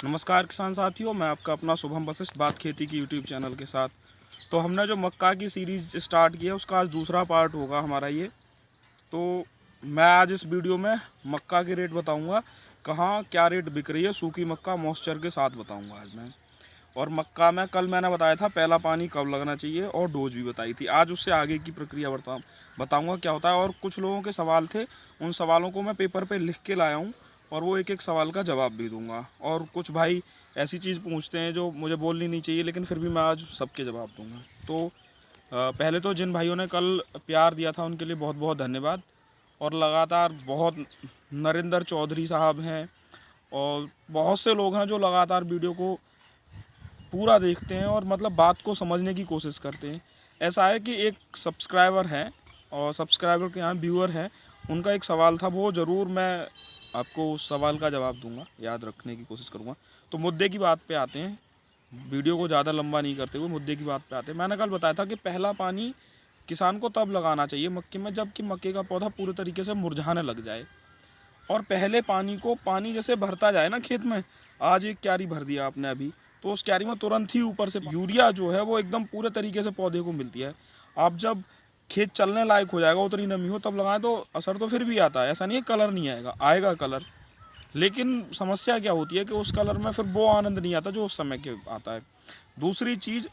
नमस्कार किसान साथियों, मैं आपका अपना शुभम वशिष्ठ बात खेती की यूट्यूब चैनल के साथ। तो हमने जो मक्का की सीरीज़ स्टार्ट की है उसका आज दूसरा पार्ट होगा हमारा ये। तो मैं आज इस वीडियो में मक्का के रेट बताऊंगा, कहाँ क्या रेट बिक रही है। सूखी मक्का मॉइस्चर के साथ बताऊंगा आज मैं। और मक्का में कल मैंने बताया था पहला पानी कब लगना चाहिए और डोज भी बताई थी। आज उससे आगे की प्रक्रिया बताऊँगा क्या होता है। और कुछ लोगों के सवाल थे, उन सवालों को मैं पेपर पर लिख के लाया हूँ और वो एक एक सवाल का जवाब भी दूंगा। और कुछ भाई ऐसी चीज़ पूछते हैं जो मुझे बोलनी नहीं चाहिए, लेकिन फिर भी मैं आज सबके जवाब दूंगा। तो पहले तो जिन भाइयों ने कल प्यार दिया था उनके लिए बहुत बहुत धन्यवाद। और लगातार बहुत नरेंद्र चौधरी साहब हैं और बहुत से लोग हैं जो लगातार वीडियो को पूरा देखते हैं और मतलब बात को समझने की कोशिश करते हैं। ऐसा है कि एक सब्सक्राइबर हैं और सब्सक्राइबर के यहाँ व्यूअर हैं, उनका एक सवाल था, वो ज़रूर मैं आपको उस सवाल का जवाब दूंगा, याद रखने की कोशिश करूंगा। तो मुद्दे की बात पे आते हैं, वीडियो को ज़्यादा लंबा नहीं करते हुए मुद्दे की बात पे आते हैं। मैंने कल बताया था कि पहला पानी किसान को तब लगाना चाहिए मक्के में जबकि मक्के का पौधा पूरे तरीके से मुरझाने लग जाए। और पहले पानी जैसे भरता जाए ना खेत में, आज एक क्यारी भर दिया आपने अभी, तो उस क्यारी में तुरंत ही ऊपर से यूरिया जो है वो एकदम पूरे तरीके से पौधे को मिलती है। आप जब खेत चलने लायक हो जाएगा, उतनी नमी हो तब लगाएं तो असर तो फिर भी आता है। ऐसा नहीं है कलर नहीं आएगा, आएगा कलर, लेकिन समस्या क्या होती है कि उस कलर में फिर वो आनंद नहीं आता जो उस समय के आता है। दूसरी चीज़,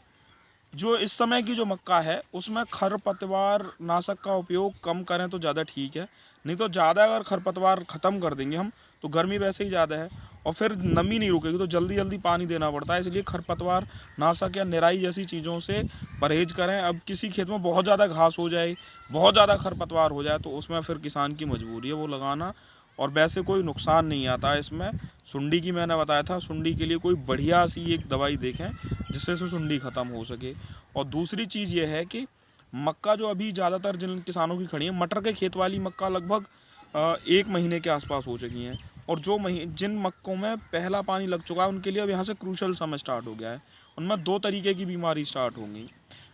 जो इस समय की जो मक्का है उसमें खरपतवार नाशक का उपयोग कम करें तो ज़्यादा ठीक है। नहीं तो ज़्यादा अगर खरपतवार ख़त्म कर देंगे हम तो गर्मी वैसे ही ज़्यादा है और फिर नमी नहीं रुकेगी, तो जल्दी जल्दी पानी देना पड़ता है। इसलिए खरपतवार नाशक या निराई जैसी चीज़ों से परहेज करें। अब किसी खेत में बहुत ज़्यादा घास हो जाए, बहुत ज़्यादा खरपतवार हो जाए, तो उसमें फिर किसान की मजबूरी है वो लगाना। और वैसे कोई नुकसान नहीं आता है इसमें। सुंडी की मैंने बताया था, सुंडी के लिए कोई बढ़िया सी एक दवाई देखें जिससे से सुंडी ख़त्म हो सके। और दूसरी चीज़ ये है कि मक्का जो अभी ज़्यादातर जिन किसानों की खड़ी है, मटर के खेत वाली मक्का लगभग 1 महीने के आसपास हो चुकी हैं। और जिन मक्कों में पहला पानी लग चुका है उनके लिए अब यहाँ से क्रूशल समय स्टार्ट हो गया है। उनमें 2 तरीके की बीमारी स्टार्ट होंगी।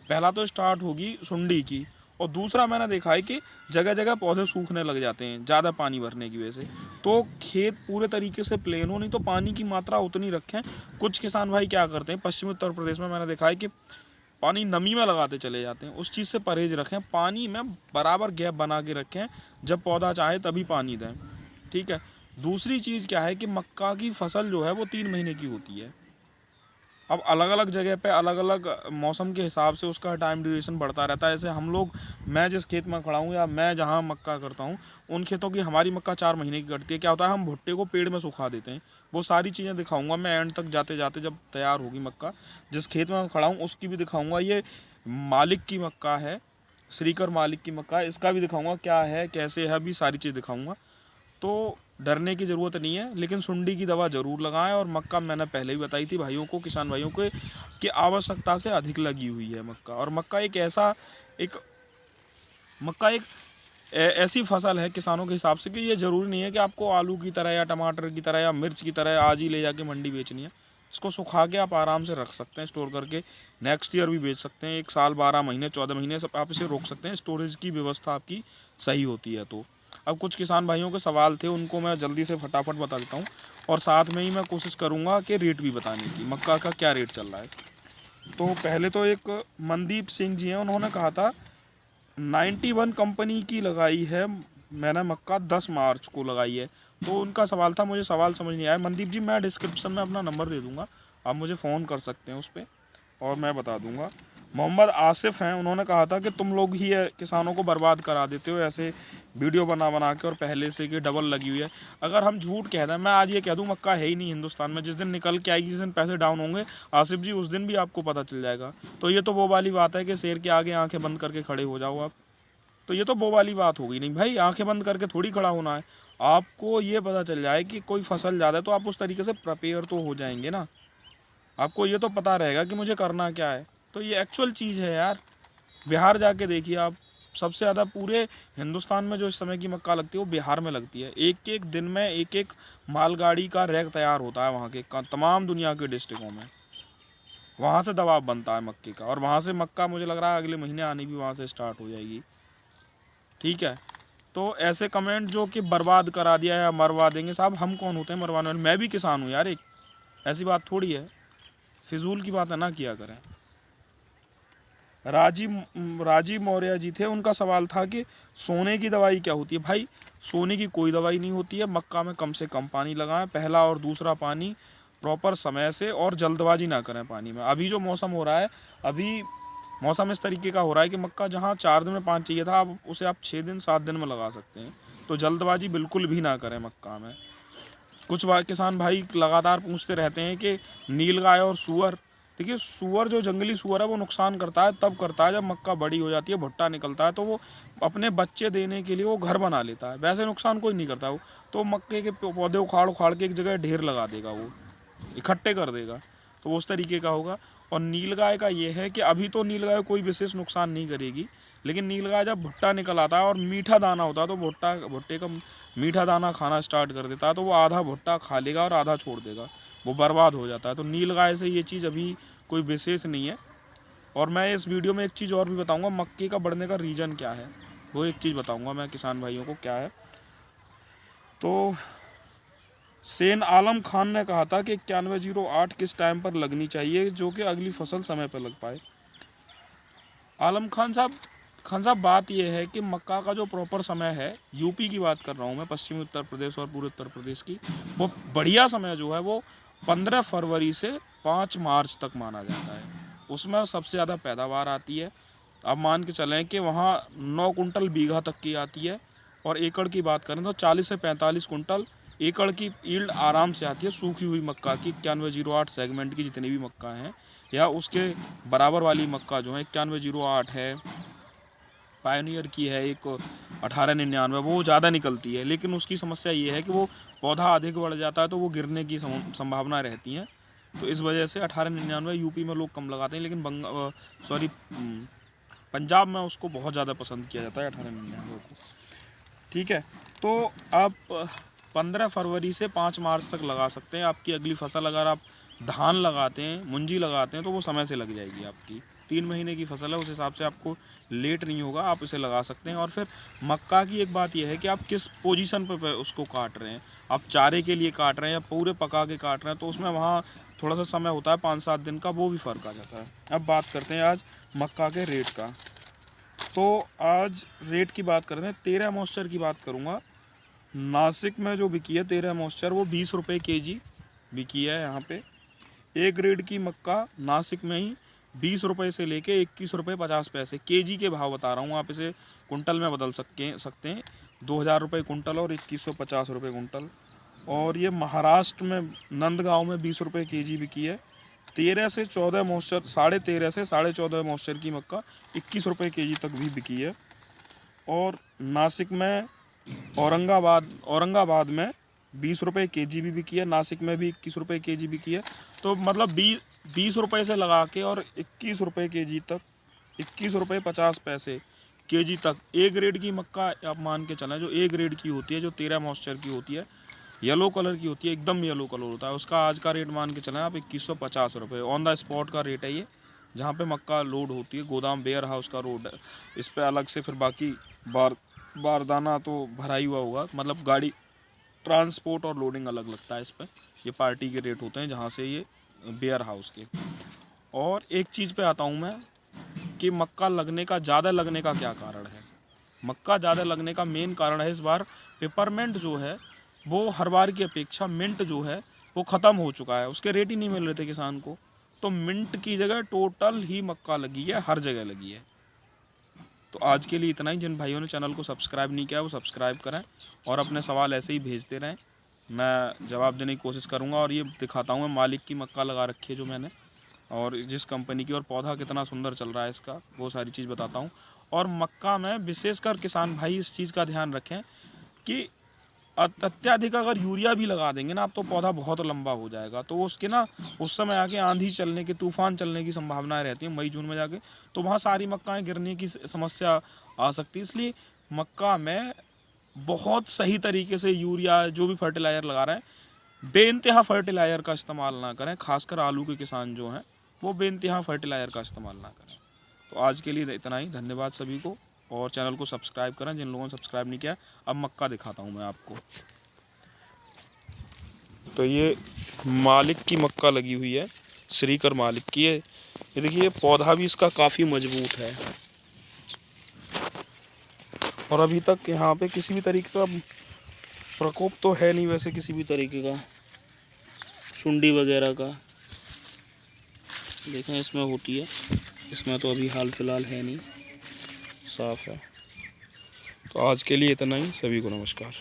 पहला तो स्टार्ट होगी सुंडी की, और दूसरा मैंने देखा है कि जगह जगह पौधे सूखने लग जाते हैं ज़्यादा पानी भरने की वजह से। तो खेत पूरे तरीके से प्लेन हो, नहीं तो पानी की मात्रा उतनी रखें। कुछ किसान भाई क्या करते हैं, पश्चिमी उत्तर प्रदेश में मैंने देखा है कि पानी नमी में लगाते चले जाते हैं। उस चीज़ से परहेज रखें, पानी में बराबर गैप बना के रखें, जब पौधा चाहे तभी पानी दें, ठीक है। दूसरी चीज़ क्या है कि मक्का की फसल जो है वो 3 महीने की होती है। अब अलग अलग जगह पे अलग अलग मौसम के हिसाब से उसका टाइम ड्यूरेशन बढ़ता रहता है। जैसे हम लोग, मैं जिस खेत में खड़ा हूँ या मैं जहाँ मक्का करता हूँ, उन खेतों की हमारी मक्का 4 महीने की कटती है। क्या होता है, हम भुट्टे को पेड़ में सुखा देते हैं। वो सारी चीज़ें दिखाऊंगा मैं एंड तक जाते जाते, जब तैयार होगी मक्का। जिस खेत में मैं खड़ा हूँ उसकी भी दिखाऊँगा। ये मालिक की मक्का है, श्रीकर मालिक की मक्का है, इसका भी दिखाऊँगा क्या है कैसे है, अभी सारी चीज़ दिखाऊँगा। तो डरने की ज़रूरत नहीं है, लेकिन सुंडी की दवा ज़रूर लगाएं। और मक्का मैंने पहले ही बताई थी भाइयों को, किसान भाइयों को, कि आवश्यकता से अधिक लगी हुई है मक्का। और एक मक्का एक ऐसी फसल है किसानों के हिसाब से कि ये ज़रूरी नहीं है कि आपको आलू की तरह या टमाटर की तरह या मिर्च की तरह आज ही ले जाके मंडी बेचनी है। इसको सुखा के आप आराम से रख सकते हैं, स्टोर करके नेक्स्ट ईयर भी बेच सकते हैं। 1 साल 12 महीने 14 महीने सब आप इसे रोक सकते हैं, स्टोरेज की व्यवस्था आपकी सही होती है। तो अब कुछ किसान भाइयों के सवाल थे, उनको मैं जल्दी से फटाफट बता देता हूँ और साथ में ही मैं कोशिश करूँगा कि रेट भी बताने की, मक्का का क्या रेट चल रहा है। तो पहले तो एक मनदीप सिंह जी हैं, उन्होंने कहा था 91 कंपनी की लगाई है मैंने मक्का, 10 मार्च को लगाई है। तो उनका सवाल था, मुझे सवाल समझ नहीं आया। मनदीप जी, मैं डिस्क्रिप्शन में अपना नंबर दे दूँगा, आप मुझे फ़ोन कर सकते हैं उस पर और मैं बता दूँगा। मोहम्मद आसिफ हैं, उन्होंने कहा था कि तुम लोग ही किसानों को बर्बाद करा देते हो ऐसे वीडियो बना बना के, और पहले से कि डबल लगी हुई है। अगर हम झूठ कह दें, मैं आज ये कह दूं मक्का है ही नहीं हिंदुस्तान में, जिस दिन निकल के आएगी, जिस दिन पैसे डाउन होंगे आसिफ जी, उस दिन भी आपको पता चल जाएगा। तो ये तो वो वाली बात है कि शेर के आगे आंखें बंद करके खड़े हो जाओ आप। तो ये तो वो वाली बात होगी नहीं भाई, आंखें बंद करके थोड़ी खड़ा होना है। आपको ये पता चल जाए कि कोई फसल ज़्यादा है तो आप उस तरीके से प्रिपेयर तो हो जाएंगे ना, आपको ये तो पता रहेगा कि मुझे करना क्या है। तो ये एक्चुअल चीज़ है यार। बिहार जाके देखिए आप, सबसे ज़्यादा पूरे हिंदुस्तान में जो इस समय की मक्का लगती है वो बिहार में लगती है। एक एक दिन में एक एक मालगाड़ी का रैक तैयार होता है वहाँ के तमाम दुनिया के डिस्ट्रिक्टों में। वहाँ से दबाव बनता है मक्के का, और वहाँ से मक्का मुझे लग रहा है अगले महीने आनी भी वहाँ से स्टार्ट हो जाएगी, ठीक है। तो ऐसे कमेंट जो कि बर्बाद करा दिया है या मरवा देंगे, साहब हम कौन होते हैं मरवाने वाले, मैं भी किसान हूँ यार एक, ऐसी बात थोड़ी है, फिजूल की बातें ना किया करें। राजीव मौर्य जी थे, उनका सवाल था कि सोने की दवाई क्या होती है। भाई सोने की कोई दवाई नहीं होती है। मक्का में कम से कम पानी लगाएं, पहला और दूसरा पानी प्रॉपर समय से, और जल्दबाजी ना करें पानी में। अभी जो मौसम हो रहा है, अभी मौसम इस तरीके का हो रहा है कि मक्का जहाँ 4 दिन में पानी चाहिए था, अब उसे आप 6 दिन 7 दिन में लगा सकते हैं। तो जल्दबाजी बिल्कुल भी ना करें मक्का में। कुछ किसान भाई लगातार पूछते रहते हैं कि नीलगाय और सूअर, देखिए सूअर जो जंगली सूअर है वो नुकसान करता है तब करता है जब मक्का बड़ी हो जाती है, भुट्टा निकलता है, तो वो अपने बच्चे देने के लिए वो घर बना लेता है। वैसे नुकसान कोई नहीं करता वो, तो मक्के के पौधे उखाड़ उखाड़ के एक जगह ढेर लगा देगा, वो इकट्ठे कर देगा, तो वो उस तरीके का होगा। और नीलगाय का ये है कि अभी तो नीलगाय कोई विशेष नुकसान नहीं करेगी, लेकिन नीलगाय जब भुट्टा निकल आता है और मीठा दाना होता है तो भुट्टे का मीठा दाना खाना स्टार्ट कर देता है, तो वो आधा भुट्टा खा लेगा और आधा छोड़ देगा, वो बर्बाद हो जाता है। तो नीलगाय से ये चीज़ अभी कोई विशेष नहीं है। और मैं इस वीडियो में एक चीज़ और भी बताऊंगा, मक्के का बढ़ने का रीज़न क्या है, वो एक चीज़ बताऊंगा मैं किसान भाइयों को क्या है। तो सेन आलम खान ने कहा था कि 9108 किस टाइम पर लगनी चाहिए जो कि अगली फसल समय पर लग पाए। आलम खान साहब बात यह है कि मक्का का जो प्रॉपर समय है, यूपी की बात कर रहा हूँ मैं, पश्चिमी उत्तर प्रदेश और पूरे उत्तर प्रदेश की, वो बढ़िया समय जो है वो 15 फरवरी से 5 मार्च तक माना जाता है। उसमें सबसे ज़्यादा पैदावार आती है। अब मान के चलें कि वहाँ 9 कुंटल बीघा तक की आती है, और एकड़ की बात करें तो 40 से 45 कुंटल एकड़ की ईल्ड आराम से आती है सूखी हुई मक्का की। 9108 सेगमेंट की जितनी भी मक्का हैं, या उसके बराबर वाली मक्का जो है 9108 है, पायोनियर की है एक 1899, वो ज़्यादा निकलती है। लेकिन उसकी समस्या ये है कि वो पौधा अधिक बढ़ जाता है तो वो गिरने की संभावना रहती है। तो इस वजह से 1899 यूपी में लोग कम लगाते हैं, लेकिन पंजाब में उसको बहुत ज़्यादा पसंद किया जाता है 1899 को। ठीक है, तो आप 15 फरवरी से 5 मार्च तक लगा सकते हैं। आपकी अगली फसल अगर आप धान लगाते हैं, मुंजी लगाते हैं, तो वो समय से लग जाएगी। आपकी 3 महीने की फसल है, उस हिसाब से आपको लेट नहीं होगा, आप इसे लगा सकते हैं। और फिर मक्का की एक बात यह है कि आप किस पोजीशन पर उसको काट रहे हैं, आप चारे के लिए काट रहे हैं या पूरे पका के काट रहे हैं, तो उसमें वहाँ थोड़ा सा समय होता है 5-7 दिन का, वो भी फ़र्क आ जाता है। अब बात करते हैं आज मक्का के रेट का। तो आज रेट की बात करते हैं, 13 मॉइस्चर की बात करूँगा। नासिक में जो बिकी है 13 मॉइस्चर, वो 20 रुपये केजी बिकी है यहाँ पे। ए ग्रेड की मक्का नासिक में ही 20 रुपये से लेके 21 रुपये 50 पैसे केजी के भाव बता रहा हूँ। आप इसे कुंटल में बदल सकते हैं, 2000 रुपये कुंटल और 2150 रुपये कुंटल। और ये महाराष्ट्र में नंदगांव में 20 रुपये केजी बिकी है। 13 से 14 मॉइस्चर, 13.5 से 14.5 मॉइस्चर की मक्का 21 रुपये केजी तक भी बिकी है। और नासिक में औरंगाबाद में 20 रुपये केजी भी बिकी है, नासिक में भी 21 रुपये केजी बिकी है। तो मतलब 20 रुपये से लगा के और 21 रुपये केजी तक, 21 रुपये 50 पैसे केजी तक ए ग्रेड की मक्का आप मान के चलें। जो ए ग्रेड की होती है, जो 13 मॉइस्चर की होती है, येलो कलर की होती है, एकदम येलो कलर होता है, उसका आज का रेट मान के चलें आप 2150 रुपये। ऑन द स्पॉट का रेट है ये, जहाँ पे मक्का लोड होती है, गोदाम वेयर हाउस का रोड है। इस पर अलग से फिर बाकी बारदाना तो भरा ही हुआ होगा, मतलब गाड़ी ट्रांसपोर्ट और लोडिंग अलग लगता है इस पर। ये पार्टी के रेट होते हैं जहाँ से ये वेयर हाउस के। और एक चीज़ पे आता हूँ मैं कि मक्का लगने का ज़्यादा लगने का क्या कारण है। मक्का ज़्यादा लगने का मेन कारण है, इस बार पेपरमेंट जो है वो हर बार की अपेक्षा मिंट जो है वो ख़त्म हो चुका है, उसके रेट ही नहीं मिल रहे थे किसान को। तो मिंट की जगह टोटल ही मक्का लगी है, हर जगह लगी है। तो आज के लिए इतना ही। जिन भाइयों ने चैनल को सब्सक्राइब नहीं किया वो सब्सक्राइब करें, और अपने सवाल ऐसे ही भेजते रहें, मैं जवाब देने की कोशिश करूंगा। और ये दिखाता हूँ मैं मालिक की मक्का लगा रखी है जो मैंने, और जिस कंपनी की, और पौधा कितना सुंदर चल रहा है इसका, वो सारी चीज़ बताता हूँ। और मक्का में विशेषकर किसान भाई इस चीज़ का ध्यान रखें कि अत्यधिक अगर यूरिया भी लगा देंगे ना आप, तो पौधा बहुत लंबा हो जाएगा। तो उसके ना उस समय आके आंधी चलने की, तूफान चलने की संभावनाएं रहती हैं मई जून में जाके, तो वहाँ सारी मक्काएं गिरने की समस्या आ सकती है। इसलिए मक्का में बहुत सही तरीके से यूरिया, जो भी फर्टिलाइज़र लगा रहे हैं, बेइंतहा फर्टिलाइज़र का इस्तेमाल ना करें। खासकर आलू के किसान जो हैं वो बेइंतहा फर्टिलाइज़र का इस्तेमाल ना करें। तो आज के लिए इतना ही। धन्यवाद सभी को, और चैनल को सब्सक्राइब करें जिन लोगों ने सब्सक्राइब नहीं किया। अब मक्का दिखाता हूँ मैं आपको। तो ये मालिक की मक्का लगी हुई है, श्रीकर मालिक की है। ये देखिए पौधा भी इसका काफ़ी मजबूत है और अभी तक यहाँ पे किसी भी तरीके का प्रकोप तो है नहीं, वैसे किसी भी तरीके का सुंडी वगैरह का। देखें इसमें होती है, इसमें तो अभी हाल फिलहाल है नहीं, साफ है। तो आज के लिए इतना ही, सभी को नमस्कार।